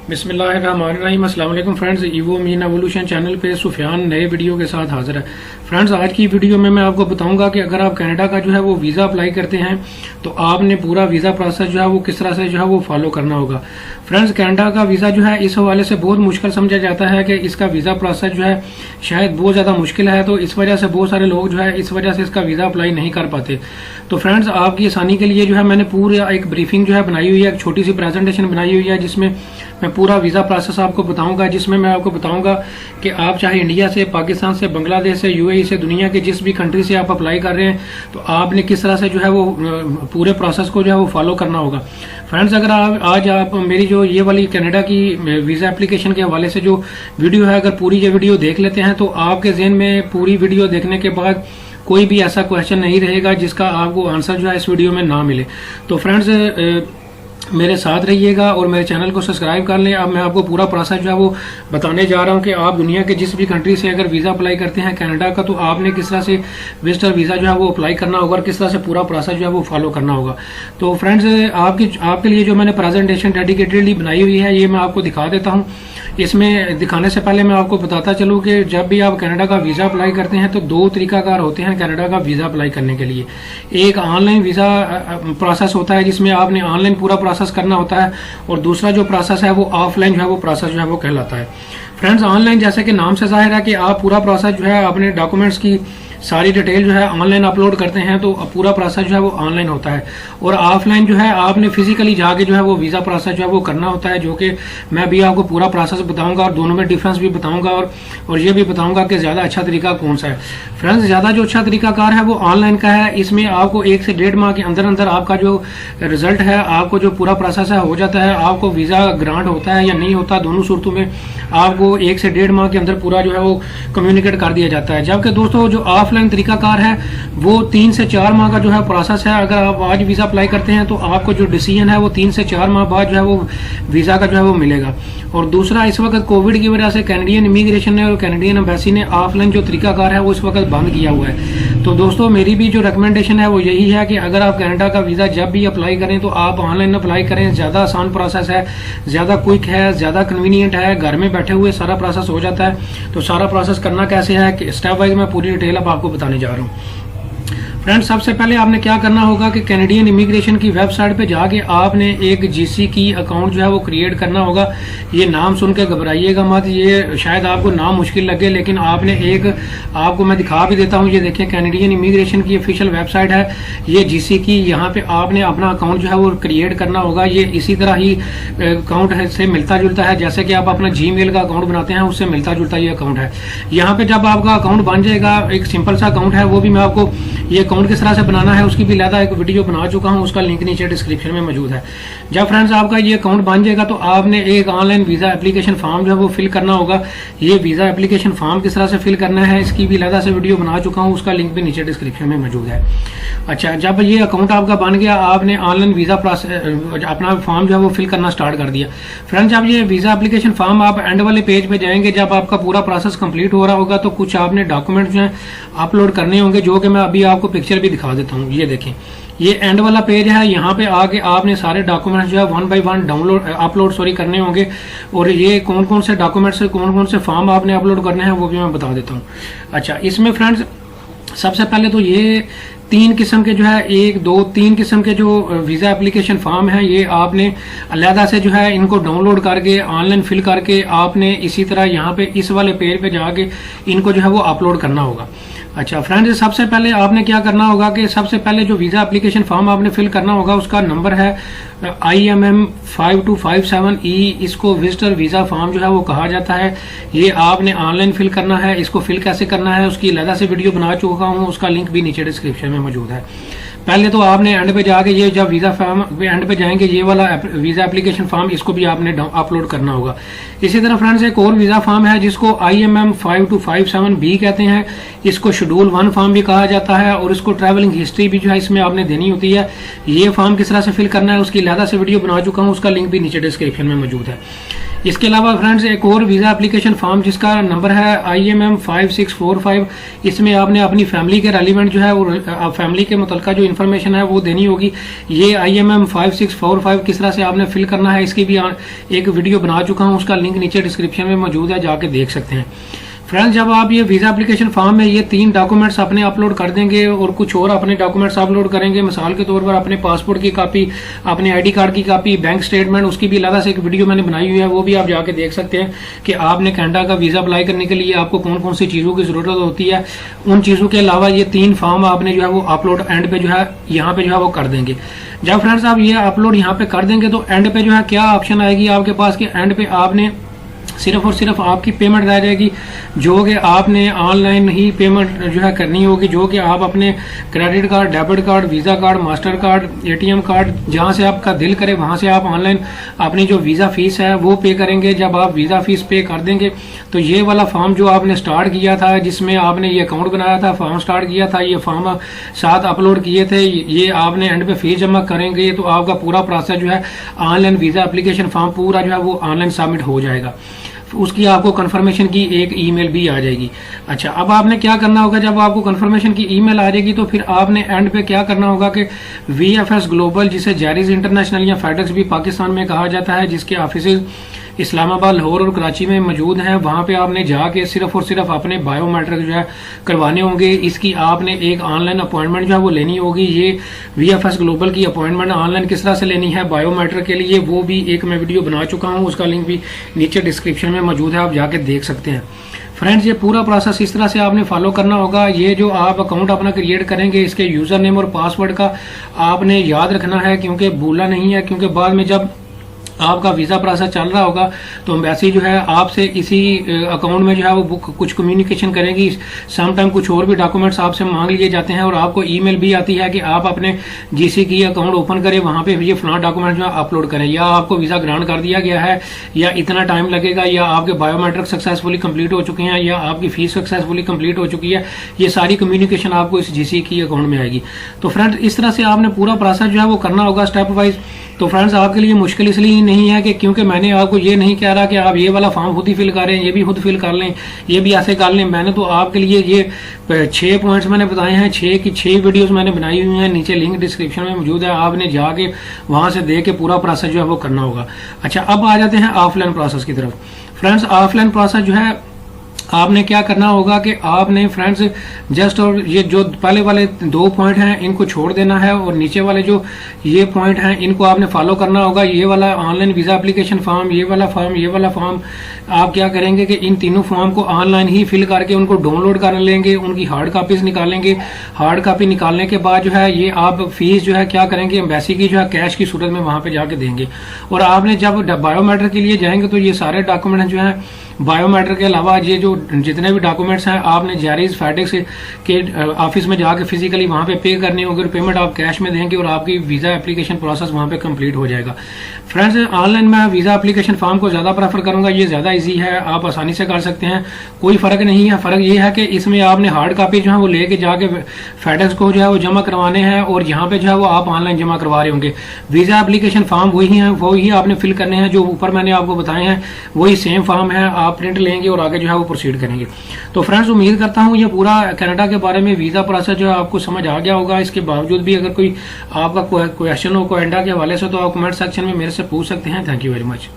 बिस्मिल्लाहिर्रहमानिर्रहीम। अस्सलाम वालेकुम friends, evo mean evolution channel पे सुफियान नए वीडियो के साथ हाजिर है। फ्रेंड्स, आज की वीडियो में मैं आपको बताऊंगा कि अगर आप कनाडा का जो है वो वीज़ा अप्लाई करते हैं तो आपने पूरा वीज़ा प्रोसेस जो है वो किस तरह से जो है वो फॉलो करना होगा। फ्रेंड्स, कनाडा का वीज़ा जो है इस हवाले से बहुत मुश्किल समझा जाता है कि इसका वीज़ा प्रोसेस जो है शायद बहुत ज़्यादा मुश्किल है, तो इस वजह से बहुत सारे लोग जो है इस वजह से इसका वीज़ा अप्लाई नहीं कर पाते। तो फ्रेंड्स, आपकी आसानी के लिए जो है मैंने पूरा एक ब्रीफिंग जो है बनाई हुई है, एक छोटी सी प्रेजेंटेशन बनाई हुई है जिसमें मैं पूरा वीज़ा प्रोसेस आपको बताऊंगा, जिसमें मैं आपको बताऊंगा कि आप चाहे इंडिया से, पाकिस्तान से, बांग्लादेश से, यूएई से, दुनिया के जिस भी कंट्री से आप अप्लाई कर रहे हैं तो आपने किस तरह से जो है वो पूरे प्रोसेस को जो है वो फॉलो करना होगा। फ्रेंड्स, अगर आज आप मेरी जो ये वाली कनाडा की वीज़ा एप्लीकेशन के हवाले से जो वीडियो है, अगर पूरी ये वीडियो देख लेते हैं तो आपके ज़हन में पूरी वीडियो देखने के बाद कोई भी ऐसा क्वेश्चन नहीं रहेगा जिसका आपको आंसर जो है इस वीडियो में ना मिले। तो फ्रेंड्स, मेरे साथ रहिएगा और मेरे चैनल को सब्सक्राइब कर लें। अब मैं आपको पूरा प्रोसेस जो है वो बताने जा रहा हूं कि आप दुनिया के जिस भी कंट्री से अगर वीज़ा अप्लाई करते हैं कनाडा का, तो आपने किस तरह से विजिटर वीज़ा जो है वो अप्लाई करना होगा और किस तरह से पूरा प्रोसेस जो है वो फॉलो करना होगा। तो फ्रेंड्स, आपके लिए जो मैंने प्रेजेंटेशन डेडिकेटेडली बनाई हुई है ये मैं आपको दिखा देता हूँ। इसमें दिखाने से पहले मैं आपको बताता चलूँ कि जब भी आप कनाडा का वीज़ा अप्लाई करते हैं तो दो तरीकाकार होते हैं कनाडा का वीज़ा अप्लाई करने के लिए। एक ऑनलाइन वीज़ा प्रोसेस होता है जिसमें आपने ऑनलाइन पूरा प्रोसेस करना होता है, और दूसरा जो प्रोसेस है वो ऑफलाइन जो है वो प्रोसेस जो है वो कहलाता है। फ्रेंड्स, ऑनलाइन जैसे कि नाम से जाहिर है कि आप पूरा प्रोसेस जो है अपने डॉक्यूमेंट्स की सारी डिटेल जो है ऑनलाइन अपलोड करते हैं, तो पूरा प्रोसेस जो है वो ऑनलाइन होता है। और ऑफलाइन जो है आपने फिजिकली जाके जो है वो वीज़ा प्रोसेस जो है वो करना होता है, जो कि मैं भी आपको पूरा प्रोसेस बताऊंगा और दोनों में डिफरेंस भी बताऊंगा और ये भी बताऊंगा कि ज़्यादा अच्छा तरीका कौन सा है। फ्रेंड्स, ज़्यादा जो अच्छा तरीकाकार है वो ऑनलाइन का है। इसमें आपको 1 से 1.5 माह के अंदर अंदर आपका जो रिजल्ट है, आपको जो पूरा प्रोसेस है हो जाता है। आपको वीज़ा ग्रांट होता है या नहीं होता, दोनों सूरतों में आपको 1 से 1.5 माह के अंदर पूरा जो है वो कम्युनिकेट कर दिया जाता है। जबकि दोस्तों जो ऑफलाइन तरीकाकार है वो 3 से 4 माह का जो है प्रोसेस है। अगर आप आज वीज़ा अप्लाई करते हैं तो आपको जो डिसीजन है वो 3 से 4 माह बाद जो है वो वीज़ा का जो है वो मिलेगा। और दूसरा, इस वक्त कोविड की वजह से कैनेडियन इमिग्रेशन ने और कैनेडियन एम्बेसी ने ऑफलाइन जो तरीकाकार है वो इस वक्त बंद किया हुआ है। तो दोस्तों, मेरी भी जो रिकमेंडेशन है वो यही है कि अगर आप कनाडा का वीज़ा जब भी अप्लाई करें तो आप ऑनलाइन अप्लाई करें। ज़्यादा आसान प्रोसेस है, ज़्यादा क्विक है, ज़्यादा कन्वीनियंट है, घर में बैठे हुए सारा प्रोसेस हो जाता है। तो सारा प्रोसेस करना कैसे है कि स्टेप वाइज मैं पूरी डिटेल अब आपको बताने जा रहा हूँ। फ्रेंड्स, सबसे पहले आपने क्या करना होगा कि कैनेडियन इमिग्रेशन की वेबसाइट पे जाके आपने एक जीसी की अकाउंट जो है वो क्रिएट करना होगा। ये नाम सुन के घबराइएगा मत, ये शायद आपको नाम मुश्किल लगे, लेकिन आपने आपको मैं दिखा भी देता हूँ। ये देखिए, कैनेडियन इमिग्रेशन की ऑफिशियल वेबसाइट है ये जीसी की। यहाँ पे आपने अपना अकाउंट जो है वो क्रिएट करना होगा। ये इसी तरह ही अकाउंट से मिलता जुलता है, जैसे कि आप अपना जीमेल का अकाउंट बनाते हैं उससे मिलता जुलता ये अकाउंट है। यहाँ पे जब आपका अकाउंट बन जाएगा, एक सिंपल सा अकाउंट है, वो भी मैं आपको ये अकाउंट किस तरह से बनाना है उसकी भी अलग एक वीडियो बना चुका हूं, उसका लिंक नीचे डिस्क्रिप्शन में मौजूद है। जब फ्रेंड्स आपका ये अकाउंट बन जाएगा तो आपने एक ऑनलाइन वीज़ा एप्लीकेशन फॉर्म जो है वो फिल करना होगा। ये वीज़ा एप्लीकेशन फॉर्म किस तरह से फिल करना है इसकी भी अलग से वीडियो बना चुका हूं, उसका लिंक भी नीचे डिस्क्रिप्शन में मौजूद है। अच्छा, जब ये अकाउंट आपका बन गया, आपने ऑनलाइन वीज़ा अपना फॉर्म जो है वो फिल करना स्टार्ट कर दिया। फ्रेंड्स, जब ये वीज़ा एप्लीकेशन फॉर्म आप एंड वाले पेज पे जाएंगे, जब आपका पूरा प्रोसेस कंप्लीट हो रहा होगा तो कुछ आपने डॉक्यूमेंट जो है अपलोड करने होंगे, जो कि मैं अभी आपको पिक्चर भी दिखा देता हूँ। ये देखें, ये एंड वाला पेज है। यहाँ पे आके आपने सारे डॉक्यूमेंट्स जो है 1 बाय 1 अपलोड करने होंगे। और ये कौन कौन से डॉक्यूमेंट्स, कौन कौन से फॉर्म आपने अपलोड करने हैं वो भी मैं बता देता हूँ। अच्छा, इसमें फ्रेंड्स सबसे पहले तो ये 3 किस्म के जो है 1, 2, 3 किस्म के जो वीज़ा एप्लीकेशन फॉर्म है, ये आपने अलहदा से जो है इनको डाउनलोड करके ऑनलाइन फिल करके आपने इसी तरह यहाँ पे इस वाले पेज पे जाके इनको जो है वो अपलोड करना होगा। अच्छा फ्रेंड्स, सबसे पहले आपने क्या करना होगा कि सबसे पहले जो वीज़ा एप्लीकेशन फॉर्म आपने फिल करना होगा उसका नंबर है IMM 5257E। इसको विजिटर वीज़ा फॉर्म जो है वो कहा जाता है। ये आपने ऑनलाइन फिल करना है। इसको फिल कैसे करना है उसकी अलग से वीडियो बना चुका हूँ, उसका लिंक भी नीचे डिस्क्रिप्शन में मौजूद है। पहले तो आपने एंड पे जाके ये जब वीज़ा फॉर्म एंड पे जाएंगे, ये वाला वीज़ा एप्लीकेशन फॉर्म इसको भी आपने अपलोड करना होगा। इसी तरह फ्रेंड्स, एक और वीज़ा फॉर्म है जिसको IMM 5257B कहते हैं। इसको शेड्यूल 1 फॉर्म भी कहा जाता है और इसको ट्रैवलिंग हिस्ट्री भी जो है इसमें आपने देनी होती है। ये फॉर्म किस तरह से फिल करना है उसकी अलग से वीडियो बना चुका हूँ, उसका लिंक भी नीचे डिस्क्रिप्शन में मौजूद है। इसके अलावा फ्रेंड्स एक और वीज़ा एप्लीकेशन फॉर्म जिसका नंबर है IMM 5645, इसमें आपने अपनी फैमिली के रेलिवेंट जो है वो फैमिली के मुतलका जो इन्फॉर्मेशन है वो देनी होगी। ये IMM 5645 किस तरह से आपने फिल करना है इसकी भी एक वीडियो बना चुका हूँ, उसका लिंक नीचे डिस्क्रिप्शन में मौजूद है, जाके देख सकते हैं। फ्रेंड्स जब आप ये वीज़ा एप्लीकेशन फॉर्म में ये 3 डॉक्यूमेंट्स अपने अपलोड कर देंगे और कुछ और अपने डॉक्यूमेंट्स अपलोड करेंगे, मिसाल के तौर पर अपने पासपोर्ट की कॉपी, अपने ID कार्ड की कॉपी, बैंक स्टेटमेंट, उसकी भी अलग से एक वीडियो मैंने बनाई हुई है, वो भी आप जाके देख सकते हैं कि आपने कनाडा का वीज़ा अप्लाई करने के लिए आपको कौन कौन सी चीज़ों की ज़रूरत होती है। उन चीज़ों के अलावा ये 3 फॉर्म आपने जो है वो अपलोड एंड पे जो है यहाँ पे जो है वो कर देंगे। जब फ्रेंड्स आप ये अपलोड यहाँ पे कर देंगे तो एंड पे जो है क्या ऑप्शन आएगी आपके पास कि एंड पे आपने सिर्फ और सिर्फ आपकी पेमेंट रह जाएगी, जो कि आपने ऑनलाइन ही पेमेंट जो है करनी होगी, जो कि आप अपने credit card, debit card, visa card, master card, ATM card, जहां से आपका दिल करे वहां से आप ऑनलाइन अपनी जो वीज़ा फीस है वो पे करेंगे। जब आप वीज़ा फीस पे कर देंगे तो ये वाला फॉर्म जो आपने स्टार्ट किया था, जिसमें आपने ये अकाउंट बनाया था, फॉर्म स्टार्ट किया था, ये फॉर्म साथ अपलोड किए थे, ये आपने एंड पे फीस जमा करेंगे तो आपका पूरा प्रोसेस जो है ऑनलाइन वीज़ा एप्लीकेशन फॉर्म पूरा जो है वो ऑनलाइन सबमिट हो जाएगा। उसकी आपको कंफर्मेशन की एक ईमेल भी आ जाएगी। अच्छा, अब आपने क्या करना होगा, जब आपको कंफर्मेशन की ईमेल आ जाएगी तो फिर आपने एंड पे क्या करना होगा कि VFS ग्लोबल, जिसे जैरीज इंटरनेशनल या फेडेक्स भी पाकिस्तान में कहा जाता है, जिसके ऑफिस इस्लामाबाद, लाहौर और कराची में मौजूद हैं, वहां पे आपने जाके सिर्फ और सिर्फ अपने बायोमेट्रिक जो है करवाने होंगे। इसकी आपने एक ऑनलाइन अपॉइंटमेंट जो है वो लेनी होगी। ये VFS ग्लोबल की अपॉइंटमेंट ऑनलाइन किस तरह से लेनी है बायोमेट्रिक के लिए, वो भी एक मैं वीडियो बना चुका हूँ, उसका लिंक भी नीचे डिस्क्रिप्शन में मौजूद है, आप जाके देख सकते हैं। फ्रेंड्स ये पूरा प्रोसेस इस तरह से आपने फॉलो करना होगा। ये जो आप अकाउंट अपना क्रिएट करेंगे, इसके यूजर नेम और पासवर्ड का आपने याद रखना है, क्योंकि भूलना नहीं है, क्योंकि बाद में जब आपका वीज़ा प्रोसेस चल रहा होगा तो एम्बेसी जो है आपसे इसी अकाउंट में जो है वो कुछ कम्युनिकेशन करेगी। सम टाइम कुछ और भी डॉक्यूमेंट्स आपसे मांग लिए जाते हैं और आपको ईमेल भी आती है कि आप अपने GC की अकाउंट ओपन करें, वहां पे ये फलाना डॉक्यूमेंट जो है अपलोड करें, या आपको वीज़ा ग्रांट कर दिया गया है, या इतना टाइम लगेगा, या आपके बायोमेट्रिक सक्सेसफुली कंप्लीट हो चुके हैं, या आपकी फीस सक्सेसफुली कंप्लीट हो चुकी है। ये सारी कम्युनिकेशन आपको इस GC की अकाउंट में आएगी। तो फ्रेंड्स इस तरह से आपने पूरा प्रोसेस जो है वो करना होगा स्टेप वाइज। तो फ्रेंड्स आपके लिए मुश्किल इसलिए नहीं है कि क्योंकि मैंने आपको ये नहीं कह रहा कि आप ये वाला फॉर्म खुद ही फिल करें, ये भी खुद फिल कर लें, ये भी ऐसे कर लें। मैंने तो आपके लिए ये 6 पॉइंट्स मैंने बताए हैं, 6 की 6 वीडियोस मैंने बनाई हुई हैं, नीचे लिंक डिस्क्रिप्शन में मौजूद है, आपने जाके वहां से देख के पूरा प्रोसेस जो है वो करना होगा। अच्छा, अब आ जाते हैं ऑफलाइन प्रोसेस की तरफ। फ्रेंड्स ऑफलाइन प्रोसेस जो है आपने क्या करना होगा कि आपने फ्रेंड्स जस्ट और ये जो पहले वाले 2 पॉइंट हैं इनको छोड़ देना है, और नीचे वाले जो ये पॉइंट हैं इनको आपने फॉलो करना होगा। ये वाला ऑनलाइन वीज़ा एप्लीकेशन फॉर्म, ये वाला फॉर्म आप क्या करेंगे कि इन तीनों फॉर्म को ऑनलाइन ही फिल करके उनको डाउनलोड कर लेंगे, उनकी हार्ड कॉपीज निकालेंगे। हार्ड कॉपी निकालने के बाद जो है ये आप फीस जो है क्या करेंगे, एम्बेसी की जो है कैश की सूरत में वहां पे जाके देंगे। और आपने जब बायोमेट्रिक के लिए जाएंगे तो ये सारे डॉक्यूमेंट जो है बायोमेट्रिक के अलावा ये जो जितने भी डॉक्यूमेंट्स हैं आपने जैरीज फेडेक्स के ऑफिस में जाके फिजिकली वहां पे पे करनी होगी, और पेमेंट आप कैश में देंगे और आपकी वीज़ा एप्लीकेशन प्रोसेस वहां पे कंप्लीट हो जाएगा। फ्रेंड्स ऑनलाइन मैं वीज़ा एप्लीकेशन फॉर्म को ज़्यादा प्रेफर करूंगा, ये ज़्यादा इजी है, आप आसानी से कर सकते हैं, कोई फ़र्क नहीं है। फ़र्क ये है कि इसमें आपने हार्ड कापी जो है वो लेके जाके फेडेक्स को जो है वो जमा करवाने हैं, और यहाँ पे जो है वो आप ऑनलाइन जमा करवा रहे होंगे। वीज़ा एप्लीकेशन फॉर्म वही है, वही आपने फिल करने हैं, जो ऊपर मैंने आपको बताए हैं वही सेम फॉर्म है, आप प्रिंट लेंगे और आगे जो है वो प्रोसीड करेंगे। तो फ्रेंड्स उम्मीद करता हूँ ये पूरा कनाडा के बारे में वीज़ा प्रोसेस जो है आपको समझ आ गया होगा। इसके बावजूद भी अगर कोई आपका क्वेश्चन हो कनाडा के हवाले से तो आप कमेंट सेक्शन में मेरे से पूछ सकते हैं। Thank you very much.